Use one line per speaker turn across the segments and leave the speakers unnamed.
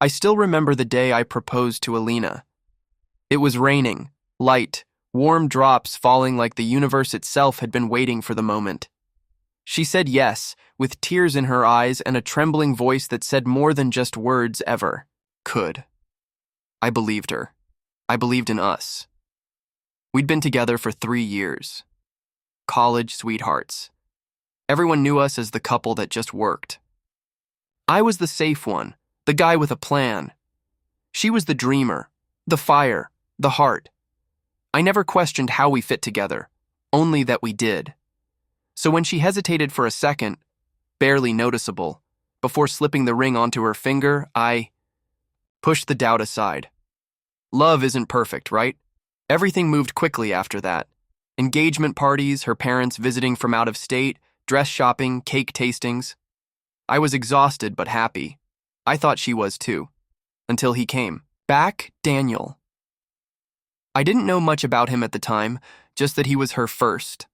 I still remember the day I proposed to Alina. It was raining, light, warm drops falling like the universe itself had been waiting for the moment. She said yes, with tears in her eyes and a trembling voice that said more than just words ever could. I believed her. I believed in us. We'd been together for 3 years. College sweethearts. Everyone knew us as the couple that just worked. I was the safe one, the guy with a plan. She was the dreamer, the fire, the heart. I never questioned how we fit together, only that we did. So when she hesitated for a second, barely noticeable, before slipping the ring onto her finger, I pushed the doubt aside. Love isn't perfect, right? Everything moved quickly after that. Engagement parties, her parents visiting from out of state, dress shopping, cake tastings. I was exhausted but happy. I thought she was too. Until he came. Back, Daniel. I didn't know much about him at the time, just that he was her first.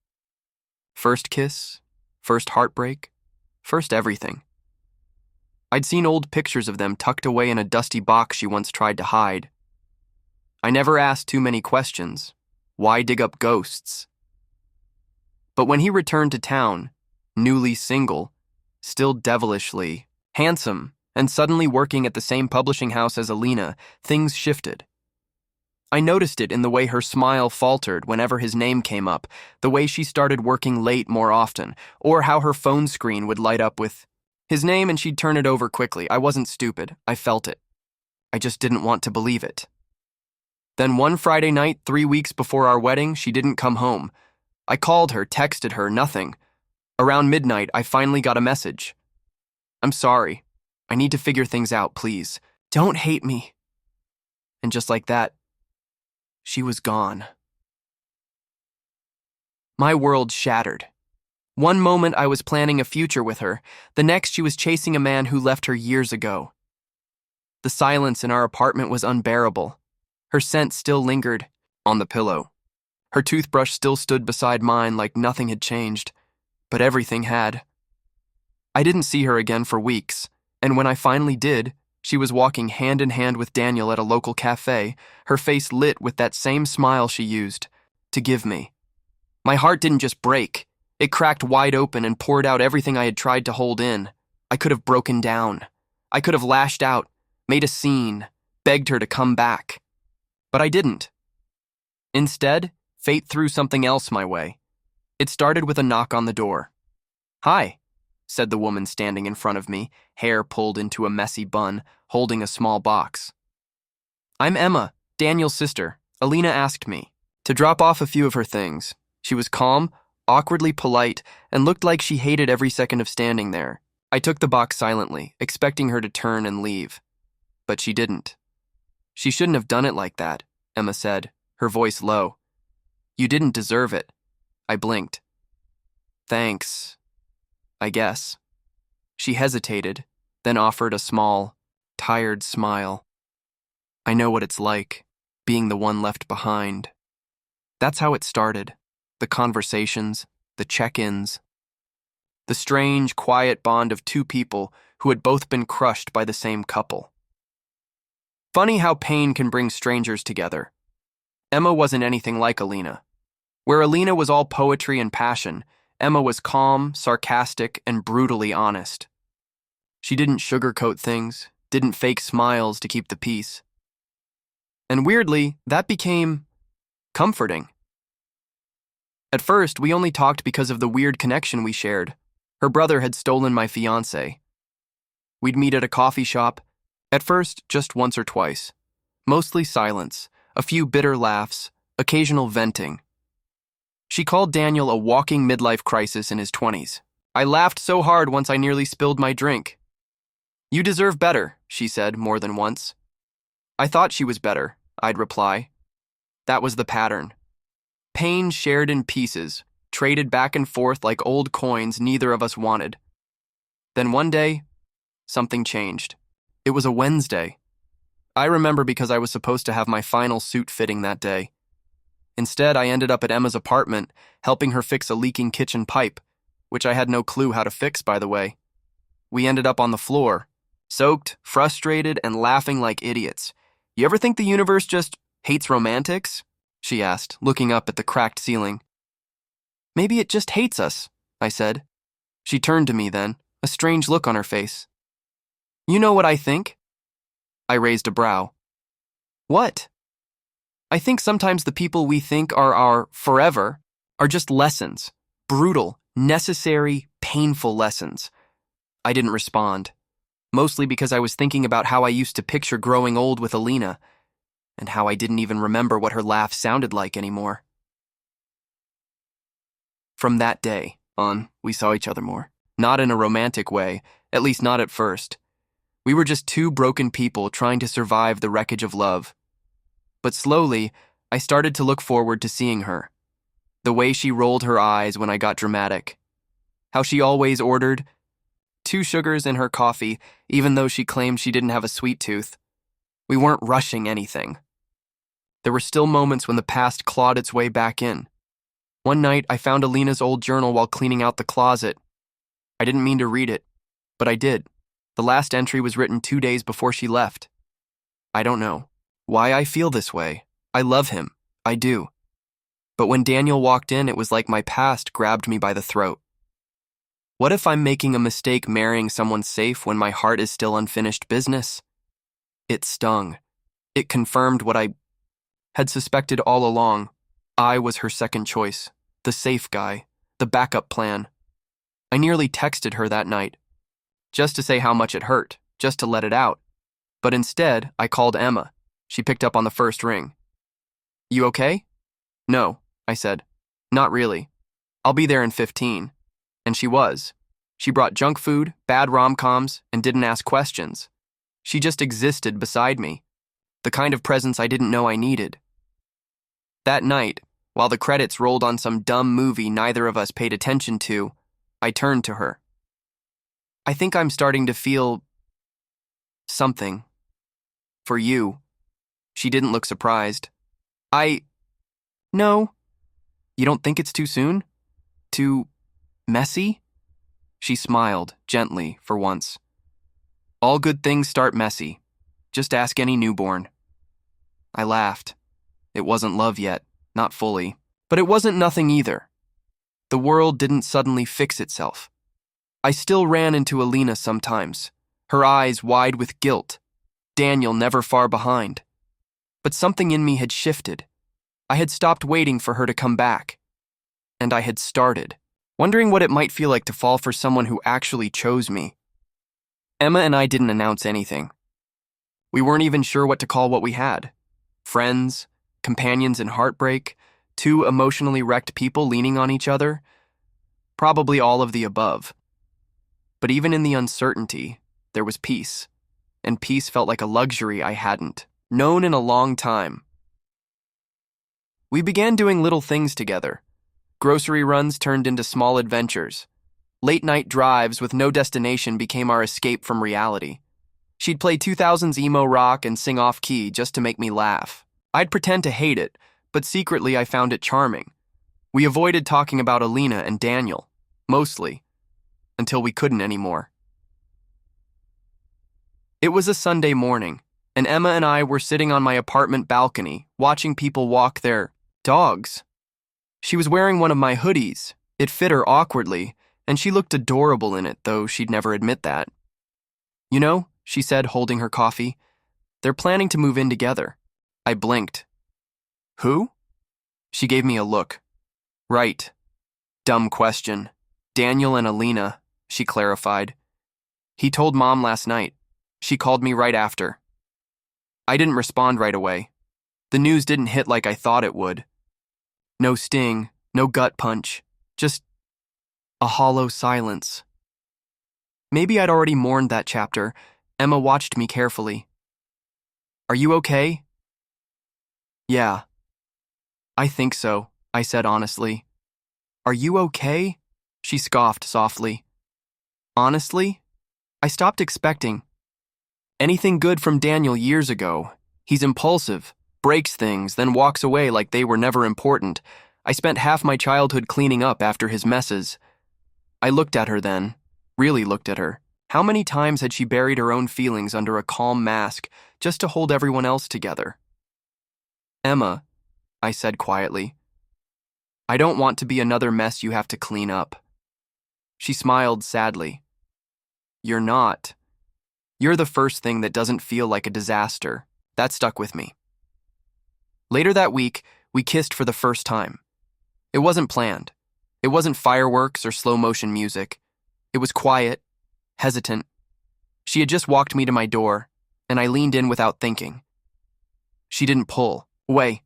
First kiss, first heartbreak, first everything. I'd seen old pictures of them tucked away in a dusty box she once tried to hide. I never asked too many questions. Why dig up ghosts? But when he returned to town, newly single, still devilishly handsome, and suddenly working at the same publishing house as Alina, things shifted. I noticed it in the way her smile faltered whenever his name came up, the way she started working late more often, or how her phone screen would light up with his name and she'd turn it over quickly. I wasn't stupid. I felt it. I just didn't want to believe it. Then one Friday night, 3 weeks before our wedding, she didn't come home. I called her, texted her, nothing. Around midnight, I finally got a message. I'm sorry. I need to figure things out, please. Don't hate me. And just like that, she was gone. My world shattered. One moment I was planning a future with her, the next she was chasing a man who left her years ago. The silence in our apartment was unbearable. Her scent still lingered on the pillow. Her toothbrush still stood beside mine like nothing had changed, but everything had. I didn't see her again for weeks, and when I finally did, she was walking hand in hand with Daniel at a local cafe, her face lit with that same smile she used to give me. My heart didn't just break. It cracked wide open and poured out everything I had tried to hold in. I could have broken down. I could have lashed out, made a scene, begged her to come back. But I didn't. Instead, fate threw something else my way. It started with a knock on the door. "Hi," said the woman standing in front of me, hair pulled into a messy bun, holding a small box. "I'm Emma, Daniel's sister. Alina asked me to drop off a few of her things." She was calm, awkwardly polite, and looked like she hated every second of standing there. I took the box silently, expecting her to turn and leave. But she didn't. "She shouldn't have done it like that," Emma said, her voice low. "You didn't deserve it." I blinked. "Thanks, I guess." She hesitated, then offered a small, tired smile. "I know what it's like, being the one left behind." That's how it started. The conversations, the check-ins. The strange, quiet bond of two people who had both been crushed by the same couple. Funny how pain can bring strangers together. Emma wasn't anything like Alina. Where Alina was all poetry and passion, Emma was calm, sarcastic, and brutally honest. She didn't sugarcoat things, didn't fake smiles to keep the peace. And weirdly, that became comforting. At first, we only talked because of the weird connection we shared. Her brother had stolen my fiancé. We'd meet at a coffee shop, at first just once or twice. Mostly silence, a few bitter laughs, occasional venting. She called Daniel a walking midlife crisis in his 20s. I laughed so hard once I nearly spilled my drink. "You deserve better," she said more than once. I thought she was better, I'd reply. That was the pattern. Pain shared in pieces, traded back and forth like old coins neither of us wanted. Then one day, something changed. It was a Wednesday. I remember because I was supposed to have my final suit fitting that day. Instead, I ended up at Emma's apartment, helping her fix a leaking kitchen pipe, which I had no clue how to fix, by the way. We ended up on the floor, Soaked, frustrated, and laughing like idiots. You ever think the universe just hates romantics? She asked, looking up at the cracked ceiling. Maybe it just hates us, I said. She turned to me then, a strange look on her face. You know what I think? I raised a brow. What? I think sometimes the people we think are our forever are just lessons. Brutal, necessary, painful lessons. I didn't respond, mostly because I was thinking about how I used to picture growing old with Alina, and how I didn't even remember what her laugh sounded like anymore. From that day on, we saw each other more. Not in a romantic way, at least not at first. We were just two broken people trying to survive the wreckage of love. But slowly, I started to look forward to seeing her. The way she rolled her eyes when I got dramatic. How she always ordered 2 sugars in her coffee, even though she claimed she didn't have a sweet tooth. We weren't rushing anything. There were still moments when the past clawed its way back in. One night, I found Alina's old journal while cleaning out the closet. I didn't mean to read it, but I did. The last entry was written 2 days before she left. I don't know why I feel this way. I love him. I do. But when Daniel walked in, it was like my past grabbed me by the throat. What if I'm making a mistake marrying someone safe when my heart is still unfinished business? It stung. It confirmed what I had suspected all along. I was her second choice, the safe guy, the backup plan. I nearly texted her that night, just to say how much it hurt, just to let it out. But instead, I called Emma. She picked up on the first ring. You okay? No, I said. Not really. I'll be there in 15. And she was. She brought junk food, bad rom-coms, and didn't ask questions. She just existed beside me, the kind of presence I didn't know I needed. That night, while the credits rolled on some dumb movie neither of us paid attention to, I turned to her. I think I'm starting to feel something. For you. She didn't look surprised. No. You don't think it's too soon? Too messy? She smiled, gently, for once. All good things start messy. Just ask any newborn. I laughed. It wasn't love yet, not fully. But it wasn't nothing either. The world didn't suddenly fix itself. I still ran into Alina sometimes, her eyes wide with guilt, Daniel never far behind. But something in me had shifted. I had stopped waiting for her to come back. And I had started, wondering what it might feel like to fall for someone who actually chose me. Emma and I didn't announce anything. We weren't even sure what to call what we had. Friends, companions in heartbreak, 2 emotionally wrecked people leaning on each other. Probably all of the above. But even in the uncertainty, there was peace. And peace felt like a luxury I hadn't known in a long time. We began doing little things together. Grocery runs turned into small adventures. Late-night drives with no destination became our escape from reality. She'd play 2000s emo rock and sing off-key just to make me laugh. I'd pretend to hate it, but secretly I found it charming. We avoided talking about Alina and Daniel, mostly, until we couldn't anymore. It was a Sunday morning, and Emma and I were sitting on my apartment balcony, watching people walk their dogs. She was wearing one of my hoodies. It fit her awkwardly, and she looked adorable in it, though she'd never admit that. You know, she said, holding her coffee, they're planning to move in together. I blinked. Who? She gave me a look. Right. Dumb question. Daniel and Alina, she clarified. He told Mom last night. She called me right after. I didn't respond right away. The news didn't hit like I thought it would. No sting, no gut punch, just a hollow silence. Maybe I'd already mourned that chapter. Emma watched me carefully. Are you okay? Yeah. I think so, I said honestly. Are you okay? She scoffed softly. Honestly? I stopped expecting anything good from Daniel years ago. He's impulsive, breaks things, then walks away like they were never important. I spent half my childhood cleaning up after his messes. I looked at her then, really looked at her. How many times had she buried her own feelings under a calm mask just to hold everyone else together? "Emma," I said quietly, "I don't want to be another mess you have to clean up." She smiled sadly. "You're not. You're the first thing that doesn't feel like a disaster." That stuck with me. Later that week, we kissed for the first time. It wasn't planned. It wasn't fireworks or slow-motion music. It was quiet, hesitant. She had just walked me to my door, and I leaned in without thinking. She didn't pull away.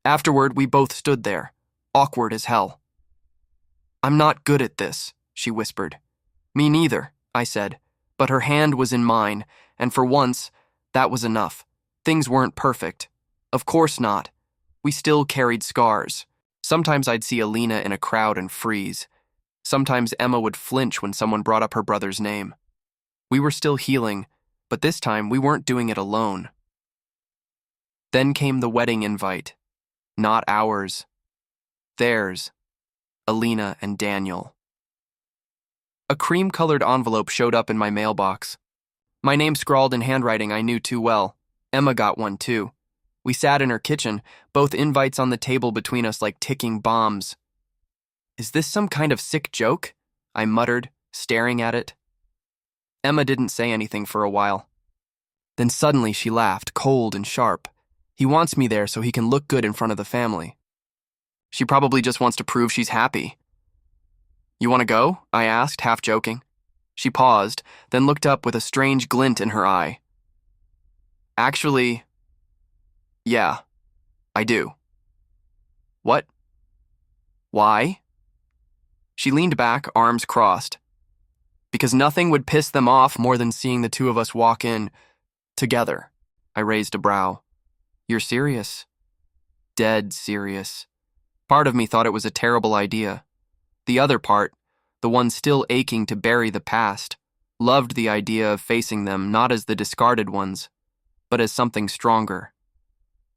Afterward, we both stood there, awkward as hell. "I'm not good at this," she whispered. "Me neither," I said, but her hand was in mine, and for once, that was enough. Things weren't perfect. Of course not. We still carried scars. Sometimes I'd see Alina in a crowd and freeze. Sometimes Emma would flinch when someone brought up her brother's name. We were still healing, but this time we weren't doing it alone. Then came the wedding invite. Not ours. Theirs. Alina and Daniel. A cream-colored envelope showed up in my mailbox. My name scrawled in handwriting I knew too well. Emma got one too. We sat in her kitchen, both invites on the table between us like ticking bombs. "Is this some kind of sick joke?" I muttered, staring at it. Emma didn't say anything for a while. Then suddenly she laughed, cold and sharp. "He wants me there so he can look good in front of the family." She probably just wants to prove she's happy. "You want to go?" I asked, half joking. She paused, then looked up with a strange glint in her eye. "Actually, yeah, I do." "What? Why?" She leaned back, arms crossed. "Because nothing would piss them off more than seeing the two of us walk in together." I raised a brow. "You're serious?" "Dead serious." Part of me thought it was a terrible idea. The other part, the one still aching to bury the past, loved the idea of facing them not as the discarded ones, but as something stronger.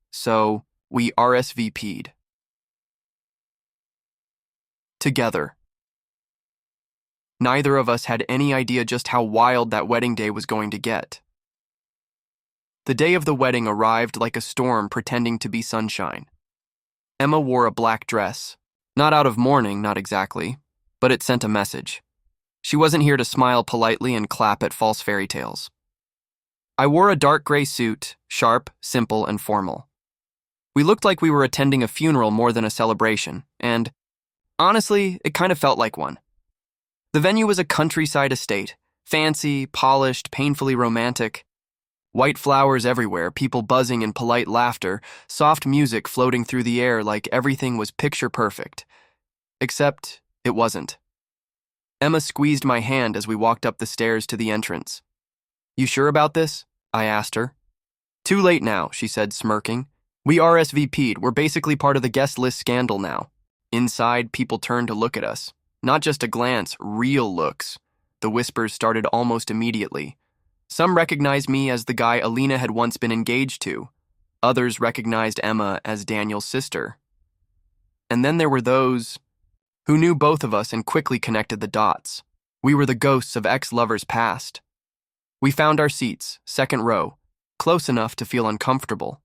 So, we RSVP'd. Together. Neither of us had any idea just how wild that wedding day was going to get. The day of the wedding arrived like a storm pretending to be sunshine. Emma wore a black dress. Not out of mourning, not exactly, but it sent a message. She wasn't here to smile politely and clap at false fairy tales. I wore a dark gray suit, sharp, simple, and formal. We looked like we were attending a funeral more than a celebration, and, honestly, it kind of felt like one. The venue was a countryside estate, fancy, polished, painfully romantic. White flowers everywhere, people buzzing in polite laughter, soft music floating through the air like everything was picture perfect. Except it wasn't. Emma squeezed my hand as we walked up the stairs to the entrance. "You sure about this?" I asked her. "Too late now," she said, smirking. "We RSVP'd. We're basically part of the guest list scandal now." Inside, people turned to look at us. Not just a glance, real looks. The whispers started almost immediately. Some recognized me as the guy Alina had once been engaged to. Others recognized Emma as Daniel's sister. And then there were those who knew both of us and quickly connected the dots. We were the ghosts of ex-lovers past. We found our seats, second row, close enough to feel uncomfortable.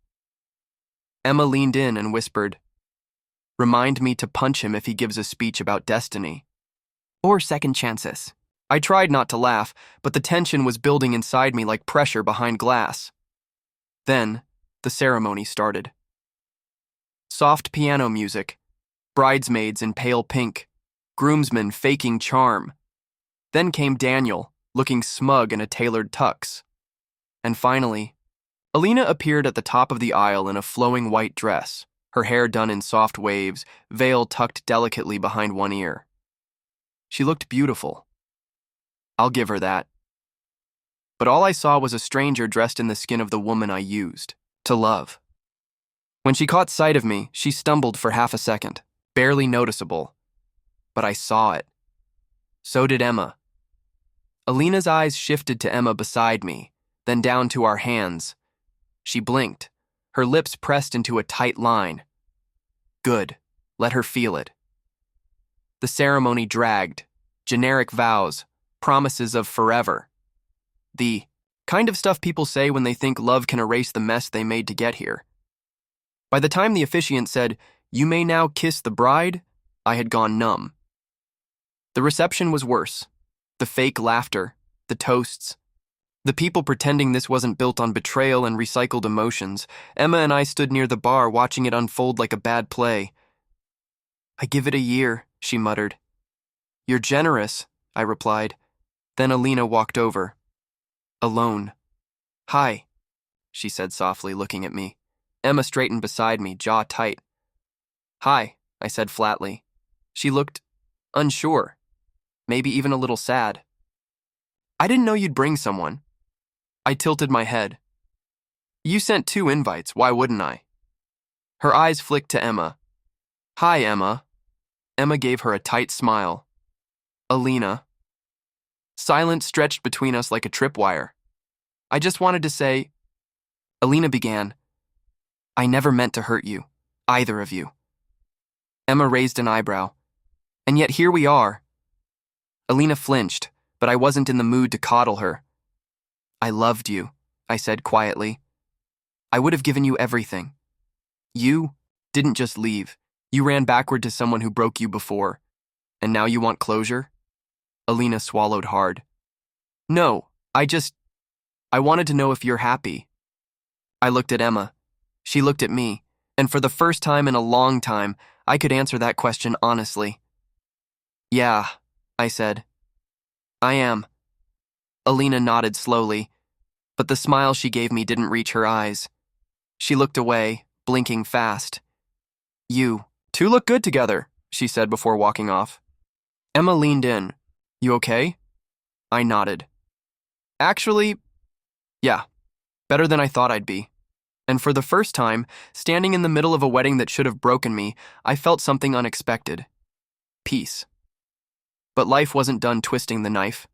Emma leaned in and whispered, "Remind me to punch him if he gives a speech about destiny. Or second chances." I tried not to laugh, but the tension was building inside me like pressure behind glass. Then, the ceremony started. Soft piano music, bridesmaids in pale pink, groomsmen faking charm. Then came Daniel, looking smug in a tailored tux. And finally, Alina appeared at the top of the aisle in a flowing white dress, her hair done in soft waves, veil tucked delicately behind one ear. She looked beautiful. I'll give her that. But all I saw was a stranger dressed in the skin of the woman I used to love. When she caught sight of me, she stumbled for half a second, barely noticeable. But I saw it. So did Emma. Alina's eyes shifted to Emma beside me, then down to our hands. She blinked, her lips pressed into a tight line. Good. Let her feel it. The ceremony dragged. Generic vows, promises of forever. The kind of stuff people say when they think love can erase the mess they made to get here. By the time the officiant said, "You may now kiss the bride," I had gone numb. The reception was worse. The fake laughter, the toasts, the people pretending this wasn't built on betrayal and recycled emotions. Emma and I stood near the bar watching it unfold like a bad play. "I give it a year," she muttered. "You're generous," I replied. Then Alina walked over. Alone. "Hi," she said softly, looking at me. Emma straightened beside me, jaw tight. "Hi," I said flatly. She looked unsure, maybe even a little sad. "I didn't know you'd bring someone." I tilted my head. "You sent 2 invites, why wouldn't I?" Her eyes flicked to Emma. "Hi, Emma." Emma gave her a tight smile. "Alina." Silence stretched between us like a tripwire. I just wanted to say, Alina began, "I never meant to hurt you, either of you." Emma raised an eyebrow. "And yet here we are." Alina flinched, but I wasn't in the mood to coddle her. "I loved you," I said quietly. "I would have given you everything. You didn't just leave. You ran backward to someone who broke you before. And now you want closure?" Alina swallowed hard. "No, I wanted to know if you're happy." I looked at Emma. She looked at me, and for the first time in a long time, I could answer that question honestly. "Yeah," I said. "I am." Alina nodded slowly, but the smile she gave me didn't reach her eyes. She looked away, blinking fast. "You two look good together," she said before walking off. Emma leaned in. "You okay?" I nodded. "Actually, yeah, better than I thought I'd be." And for the first time, standing in the middle of a wedding that should have broken me, I felt something unexpected. Peace. But life wasn't done twisting the knife.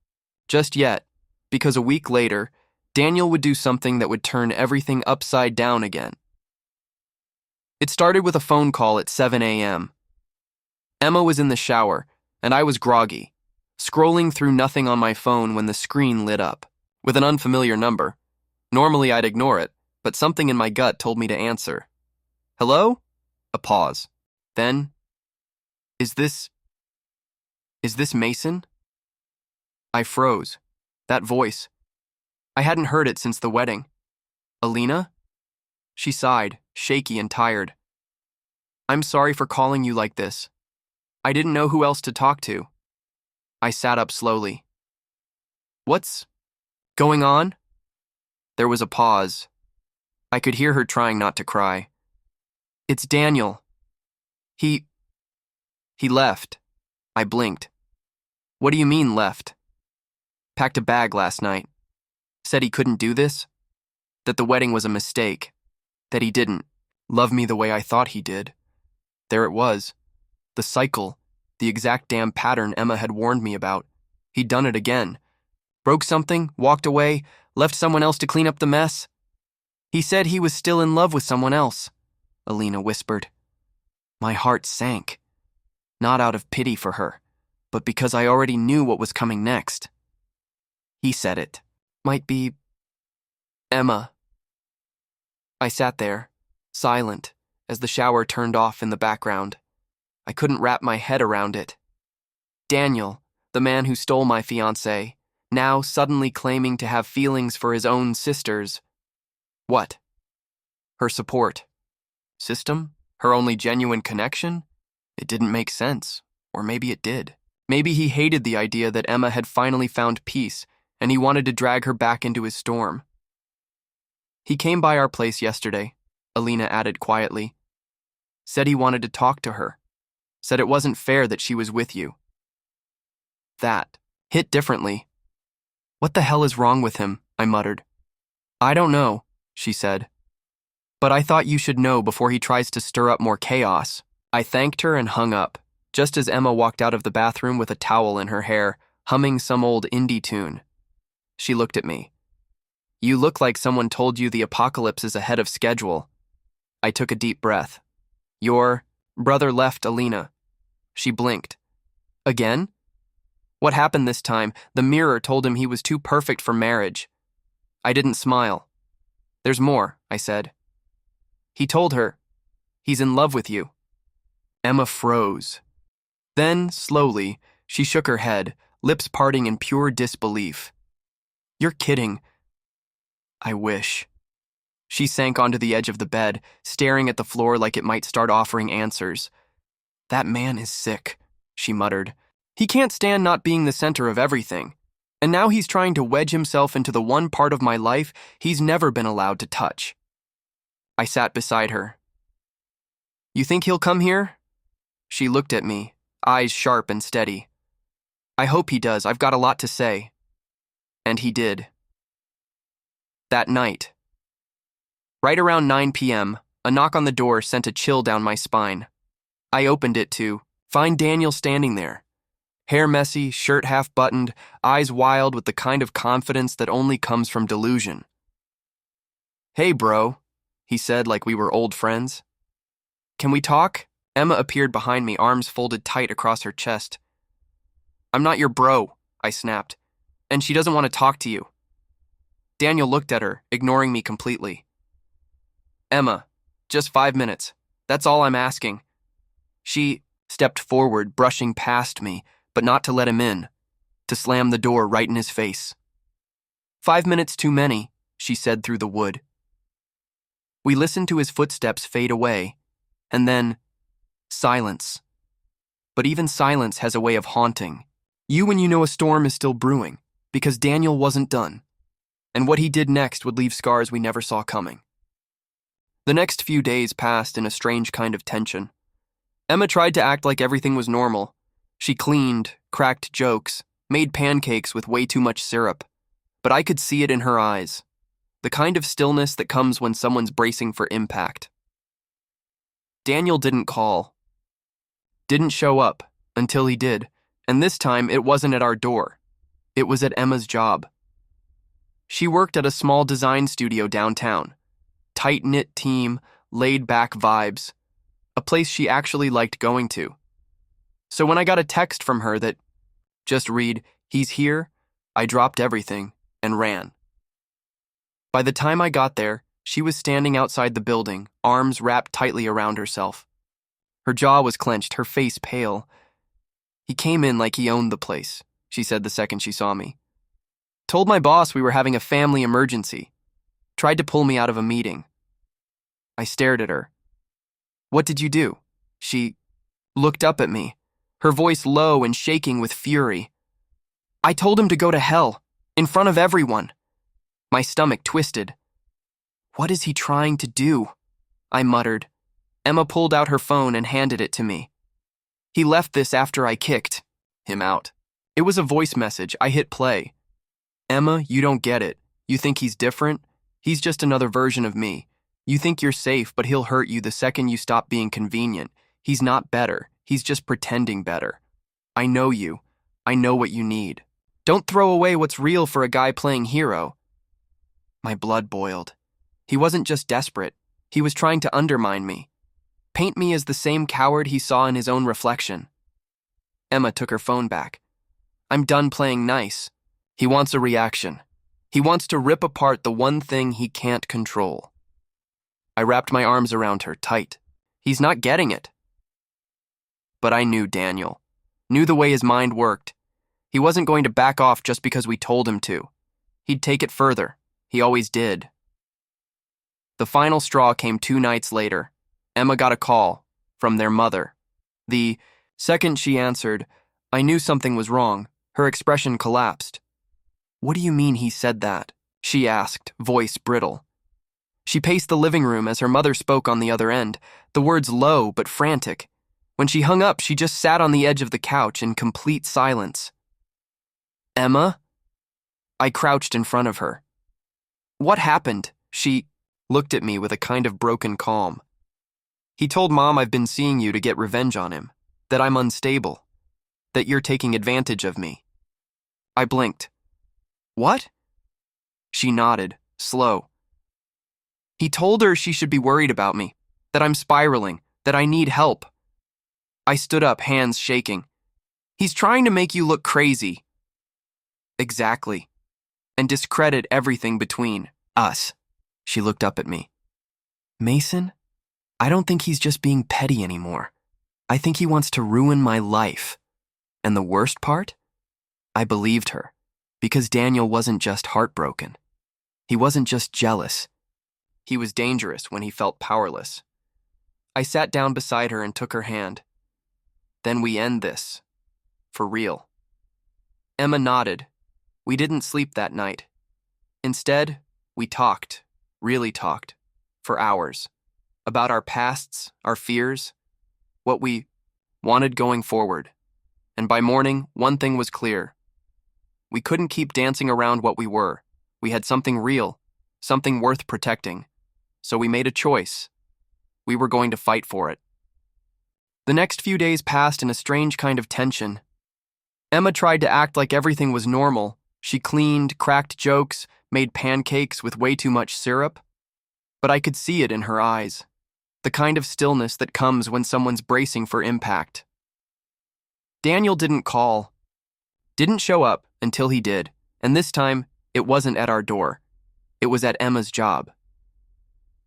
Just yet, because a week later, Daniel would do something that would turn everything upside down again. It started with a phone call at 7 a.m. Emma was in the shower, and I was groggy, scrolling through nothing on my phone when the screen lit up, with an unfamiliar number. Normally I'd ignore it, but something in my gut told me to answer. "Hello?" A pause. Then, Is this Mason?" I froze. That voice. I hadn't heard it since the wedding. "Alina?" She sighed, shaky and tired. "I'm sorry for calling you like this. I didn't know who else to talk to." I sat up slowly. "What's going on?" There was a pause. I could hear her trying not to cry. "It's Daniel. He left." I blinked. "What do you mean, left?" "Packed a bag last night. Said he couldn't do this. That the wedding was a mistake. That he didn't love me the way I thought he did." There it was. The cycle. The exact damn pattern Emma had warned me about. He'd done it again. Broke something, walked away, left someone else to clean up the mess. "He said he was still in love with someone else," Alina whispered. My heart sank. Not out of pity for her, but because I already knew what was coming next. "He said it. Might be Emma." I sat there, silent, as the shower turned off in the background. I couldn't wrap my head around it. Daniel, the man who stole my fiancée, now suddenly claiming to have feelings for his own sisters. What? Her support. System? Her only genuine connection? It didn't make sense. Or maybe it did. Maybe he hated the idea that Emma had finally found peace, and he wanted to drag her back into his storm. "He came by our place yesterday," Alina added quietly. "Said he wanted to talk to her. Said it wasn't fair that she was with you." That hit differently. "What the hell is wrong with him?" I muttered. "I don't know," she said. "But I thought you should know before he tries to stir up more chaos." I thanked her and hung up, just as Emma walked out of the bathroom with a towel in her hair, humming some old indie tune. She looked at me. "You look like someone told you the apocalypse is ahead of schedule." I took a deep breath. "Your brother left Alina." She blinked. "Again?" What happened this time? The mirror told him he was too perfect for marriage. I didn't smile. There's more, I said. He told her, he's in love with you. Emma froze. Then, slowly, she shook her head, lips parting in pure disbelief. You're kidding. I wish. She sank onto the edge of the bed, staring at the floor like it might start offering answers. That man is sick, she muttered. He can't stand not being the center of everything. And now he's trying to wedge himself into the one part of my life he's never been allowed to touch. I sat beside her. You think he'll come here? She looked at me, eyes sharp and steady. I hope he does. I've got a lot to say. And he did. That night. Right around 9 p.m., a knock on the door sent a chill down my spine. I opened it to find Daniel standing there. Hair messy, shirt half buttoned, eyes wild with the kind of confidence that only comes from delusion. Hey, bro, he said like we were old friends. Can we talk? Emma appeared behind me, arms folded tight across her chest. I'm not your bro, I snapped, and she doesn't want to talk to you. Daniel looked at her, ignoring me completely. Emma, just 5 minutes. That's all I'm asking. She stepped forward, brushing past me, but not to let him in, to slam the door right in his face. 5 minutes too many, she said through the wood. We listened to his footsteps fade away, and then silence. But even silence has a way of haunting you when you know a storm is still brewing, because Daniel wasn't done, and what he did next would leave scars we never saw coming. The next few days passed in a strange kind of tension. Emma tried to act like everything was normal. She cleaned, cracked jokes, made pancakes with way too much syrup, but I could see it in her eyes, the kind of stillness that comes when someone's bracing for impact. Daniel didn't call, didn't show up until he did, and this time it wasn't at our door. It was at Emma's job. She worked at a small design studio downtown. Tight-knit team, laid-back vibes, a place she actually liked going to. So when I got a text from her that just read, "He's here," I dropped everything and ran. By the time I got there, she was standing outside the building, arms wrapped tightly around herself. Her jaw was clenched, her face pale. He came in like he owned the place, she said the second she saw me. Told my boss we were having a family emergency. Tried to pull me out of a meeting. I stared at her. What did you do? She looked up at me, her voice low and shaking with fury. I told him to go to hell, in front of everyone. My stomach twisted. What is he trying to do? I muttered. Emma pulled out her phone and handed it to me. He left this after I kicked him out. It was a voice message. I hit play. Emma, you don't get it. You think he's different? He's just another version of me. You think you're safe, but he'll hurt you the second you stop being convenient. He's not better. He's just pretending better. I know you. I know what you need. Don't throw away what's real for a guy playing hero. My blood boiled. He wasn't just desperate. He was trying to undermine me. Paint me as the same coward he saw in his own reflection. Emma took her phone back. I'm done playing nice. He wants a reaction. He wants to rip apart the one thing he can't control. I wrapped my arms around her, tight. He's not getting it. But I knew Daniel. Knew the way his mind worked. He wasn't going to back off just because we told him to. He'd take it further. He always did. The final straw came 2 nights later. Emma got a call from their mother. The second she answered, I knew something was wrong. Her expression collapsed. What do you mean he said that? She asked, voice brittle. She paced the living room as her mother spoke on the other end, the words low but frantic. When she hung up, she just sat on the edge of the couch in complete silence. Emma? I crouched in front of her. What happened? She looked at me with a kind of broken calm. He told Mom I've been seeing you to get revenge on him, that I'm unstable, that you're taking advantage of me. I blinked. What? She nodded, slow. He told her she should be worried about me, that I'm spiraling, that I need help. I stood up, hands shaking. He's trying to make you look crazy. Exactly. And discredit everything between us. She looked up at me. Mason, I don't think he's just being petty anymore. I think he wants to ruin my life. And the worst part? I believed her, because Daniel wasn't just heartbroken. He wasn't just jealous. He was dangerous when he felt powerless. I sat down beside her and took her hand. Then we end this. For real. Emma nodded. We didn't sleep that night. Instead, we talked, really talked, for hours, about our pasts, our fears, what we wanted going forward. And by morning, one thing was clear. We couldn't keep dancing around what we were. We had something real, something worth protecting. So we made a choice. We were going to fight for it. The next few days passed in a strange kind of tension. Emma tried to act like everything was normal. She cleaned, cracked jokes, made pancakes with way too much syrup. But I could see it in her eyes, the kind of stillness that comes when someone's bracing for impact. Daniel didn't call, didn't show up until he did, and this time, it wasn't at our door. It was at Emma's job.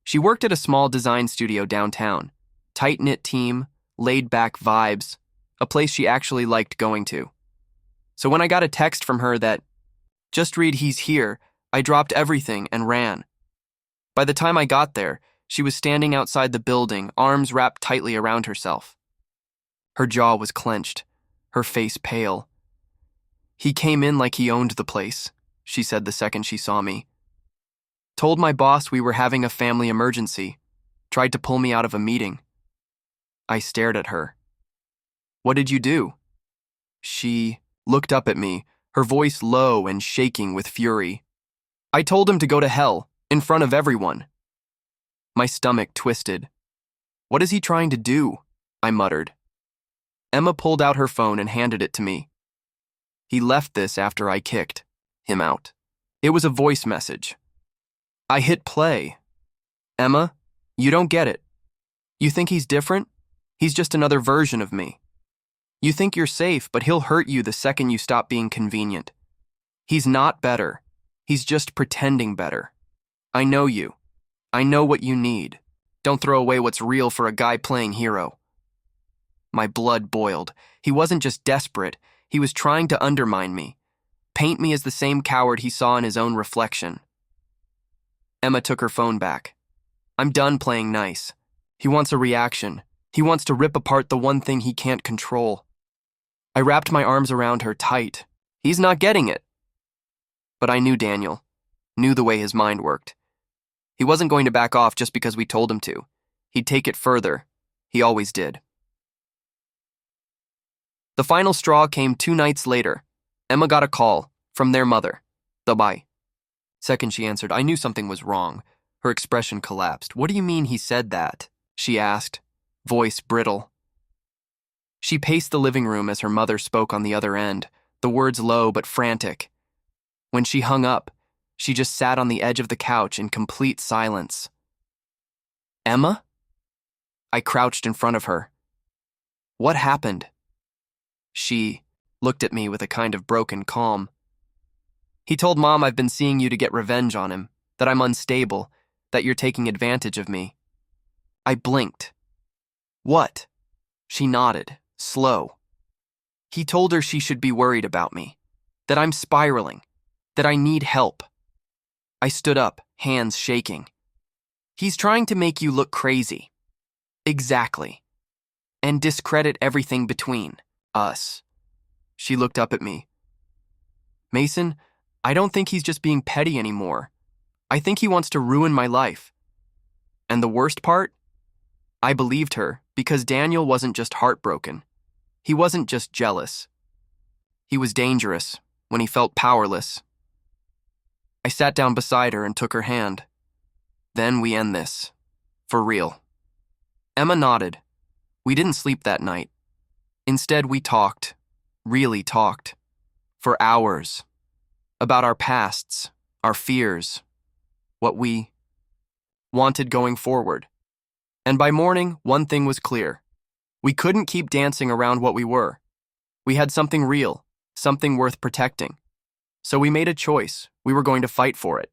She worked at a small design studio downtown, tight-knit team, laid-back vibes, a place she actually liked going to. So when I got a text from her that, "Just read he's here," I dropped everything and ran. By the time I got there, she was standing outside the building, arms wrapped tightly around herself. Her jaw was clenched, her face pale. "He came in like he owned the place," she said the second she saw me. "Told my boss we were having a family emergency. Tried to pull me out of a meeting." I stared at her. "What did you do?" She looked up at me, her voice low and shaking with fury. "I told him to go to hell, in front of everyone." My stomach twisted. "What is he trying to do?" I muttered. Emma pulled out her phone and handed it to me. "He left this after I kicked him out." It was a voice message. I hit play. "Emma, you don't get it. You think he's different? He's just another version of me. You think you're safe, but he'll hurt you the second you stop being convenient. He's not better. He's just pretending better. I know you. I know what you need. Don't throw away what's real for a guy playing hero." My blood boiled. He wasn't just desperate. He was trying to undermine me, paint me as the same coward he saw in his own reflection. Emma took her phone back. "I'm done playing nice. He wants a reaction. He wants to rip apart the one thing he can't control." I wrapped my arms around her tight. He's not getting it. But I knew Daniel, knew the way his mind worked. He wasn't going to back off just because we told him to. He'd take it further. He always did. The final straw came 2 nights later. Emma got a call from their mother. "Bye." Second she answered, I knew something was wrong. Her expression collapsed. "What do you mean he said that?" she asked, voice brittle. She paced the living room as her mother spoke on the other end, the words low but frantic. When she hung up, she just sat on the edge of the couch in complete silence. "Emma?" I crouched in front of her. "What happened?" She looked at me with a kind of broken calm. "He told Mom I've been seeing you to get revenge on him, that I'm unstable, that you're taking advantage of me." I blinked. "What?" She nodded, slow. "He told her she should be worried about me, that I'm spiraling, that I need help." I stood up, hands shaking. "He's trying to make you look crazy." "Exactly. And discredit everything between us." She looked up at me. "Mason, I don't think he's just being petty anymore. I think he wants to ruin my life." And the worst part? I believed her because Daniel wasn't just heartbroken. He wasn't just jealous. He was dangerous when he felt powerless. I sat down beside her and took her hand. Then we end this. For real. Emma nodded. We didn't sleep that night. Instead, we talked, really talked, for hours, about our pasts, our fears, what we wanted going forward. And by morning, one thing was clear. We couldn't keep dancing around what we were. We had something real, something worth protecting. So we made a choice. We were going to fight for it.